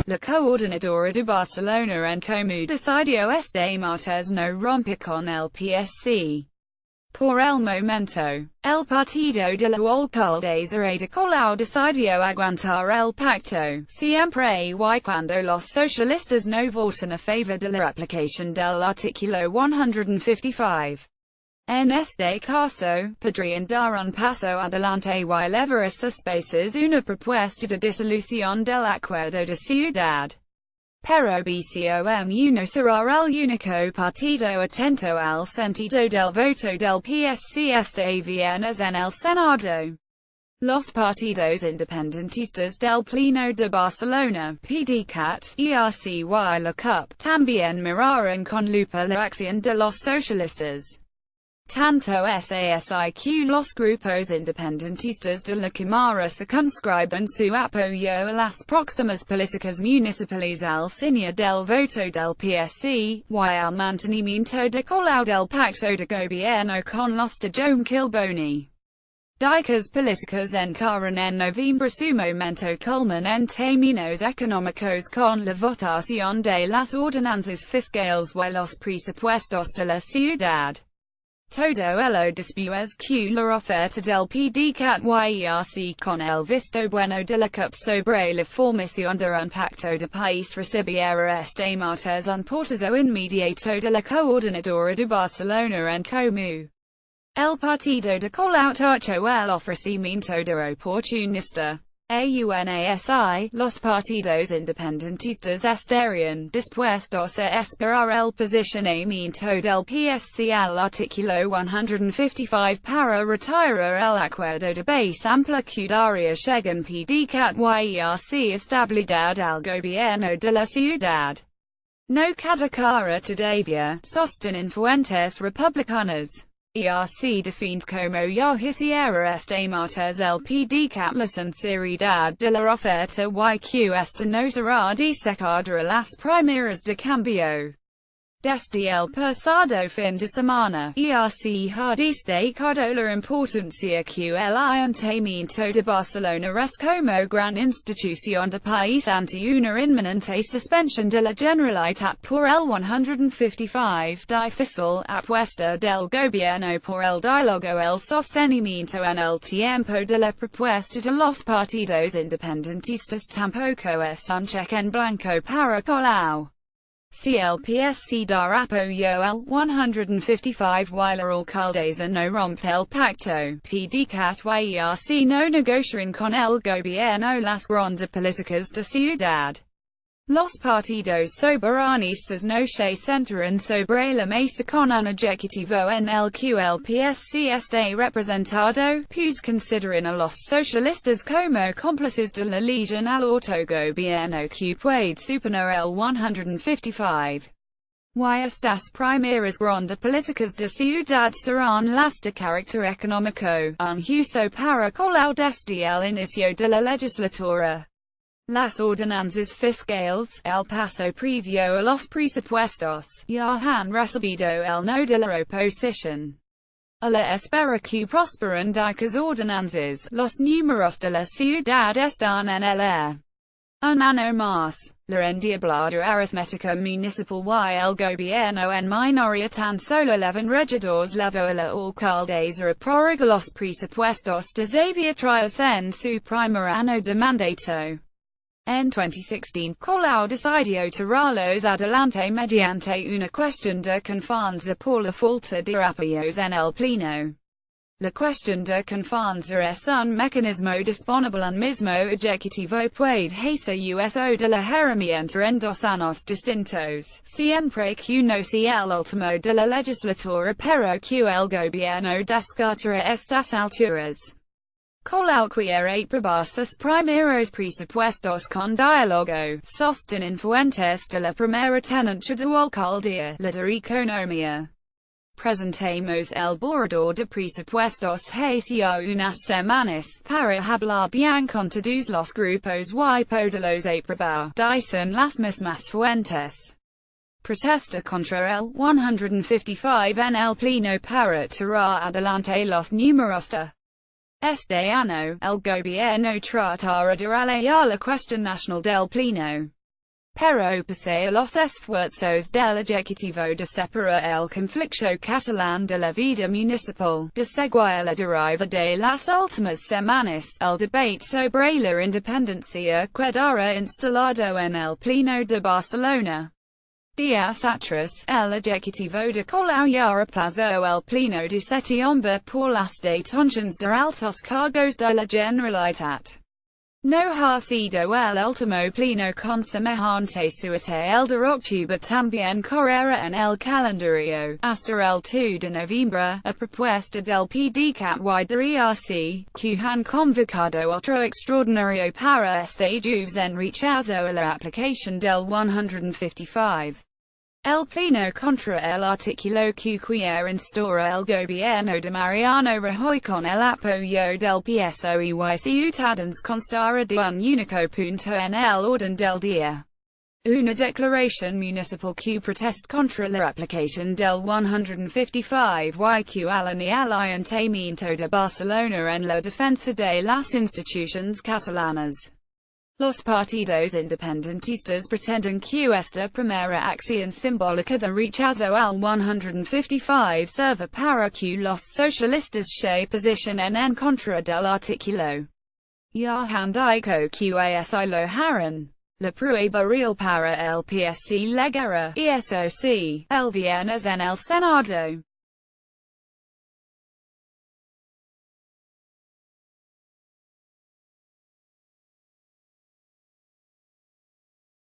la coordinadora de Barcelona en Comú decidió este martes no romper con el PSC. Por el momento, el partido de la alcaldesa Ada Colau decidió aguantar el pacto, siempre y cuando los socialistas no voten a favor de la aplicación del artículo 155. En este caso, podrían dar un paso adelante y levar a sus bases una propuesta de disolución del acuerdo de ciudad. Pero BCOM será el único partido atento al sentido del voto del PSC este viernes en el Senado. Los partidos independentistas del Pleno de Barcelona, PDCAT, ERC y la CUP, también mirarán con lupa la acción de los socialistas. Tanto SASIQ los grupos independentistas de la Cámara circunscriben su apoyo a las próximas políticas municipales al signo del voto del PSC, y al mantenimiento de Colau del pacto de gobierno con los de Kilboni. Dicas políticas encaran en noviembre su momento culmen en términos económicos con la votación de las ordenanzas fiscales y los presupuestos de la ciudad. Todo ello después que la oferta del PDCAT y ERC con el visto bueno de la CUP sobre la formación de un pacto de país recibiera este martes un portazo inmediato de la coordinadora de Barcelona en Comú. El partido de Colau tachó el ofrecimiento de oportunista. AUNASI, los partidos independentistas estarían dispuestos a esperar el posicionamiento del PSC al artículo 155 para retirar el acuerdo de base ampliaria según PDCAT y ERC estabilidad al gobierno de la ciudad. No caducará todavía, sostienen fuentes republicanas. ERC defined como ya hiciera este martes el PDCAT la sinceridad de la oferta y que esta no será desecada a las primeras de cambio. Desde el pasado fin de semana, ERC ha destacado la importancia que el Ayuntamiento de Barcelona es como gran institución de país ante una inminente suspensión de la Generalitat por el 155 difícil apuesta del gobierno por el diálogo el sostenimiento en el tiempo de la propuesta de los partidos independentistas tampoco es un cheque en blanco para Colau. Si el PSC da apoyo al 155 y la alcaldesa no rompe el pacto, PDCAT y ERC no negociarán con el gobierno las grandes políticas de ciudad. Los partidos soberanistas no se centran sobre la mesa con un ejecutivo en el que el PSC esté representado, pues consideran a los socialistas como cómplices de la legión al autogobierno que puede superar el 155. Y estas primeras grandes políticas de ciudad serán las de carácter económico, un uso para Colau desde el inicio de la legislatura. Las ordenanzas fiscales, el paso previo a los presupuestos, ya han recibido el no de la oposición. A la espera que prosperen dichas ordenanzas, los números de la ciudad están en el aire. Un año más, la endiablada aritmética municipal y el gobierno en minoría tan solo 11 regidores llevó a la alcaldesa a prorrogar los presupuestos desde atrás en su primer año de mandato. En 2016, Colau decidió tirarlos adelante mediante una cuestión de confianza por la falta de apoyos en el Pleno. La cuestión de confianza es un mecanismo disponible un mismo ejecutivo puede hacer uso de la herramienta en dos años distintos, siempre que no sea el último de la legislatura pero que el gobierno descartará estas alturas. Colau quiere aprobar sus primeros presupuestos con diálogo, sostienen fuentes de la primera tenencia de alcaldía, la de economía. Presentemos el borrador de presupuestos hace unas semanas, para hablar bien con todos los grupos y poderlos aprobar, dicen las mismas fuentes. Protesta contra el 155 en el Pleno para tirar adelante los números de este año, el gobierno tratará de relegar la cuestión nacional del Pleno. pero pasé los esfuerzos del Ejecutivo de separar el conflicto catalán de la vida municipal, de seguir la deriva de las últimas semanas, el debate sobre la independencia quedará instalado en el Pleno de Barcelona. Días atrás, el Ejecutivo de Colau ya reemplazó el Pleno de septiembre por las detenciones de altos cargos de la Generalitat. No ha sido el último pleno con semejante suerte. El de octubre también correrá en el calendario, hasta el 2 de noviembre, a propuesta del PDCAT que han convocado otro extraordinario para este jueves en rechazo a la aplicación del 155. El pleno contra el artículo que quiere instaurar el gobierno de Mariano Rajoy con el apoyo del PSOE y Ciudadanos constará de un único punto en el orden del día. Una declaración municipal que protesta contra la aplicación del 155 y que alinea el ayuntamiento de Barcelona en la defensa de las instituciones catalanas. Los partidos independentistas pretenden que esta primera acción simbólica de rechazo al 155 sirva para que los socialistas se posicionen en contra del artículo. Ya han dicho que eso lo harán. La prueba real para el PSC llegará, y eso sí, el viernes en el Senado.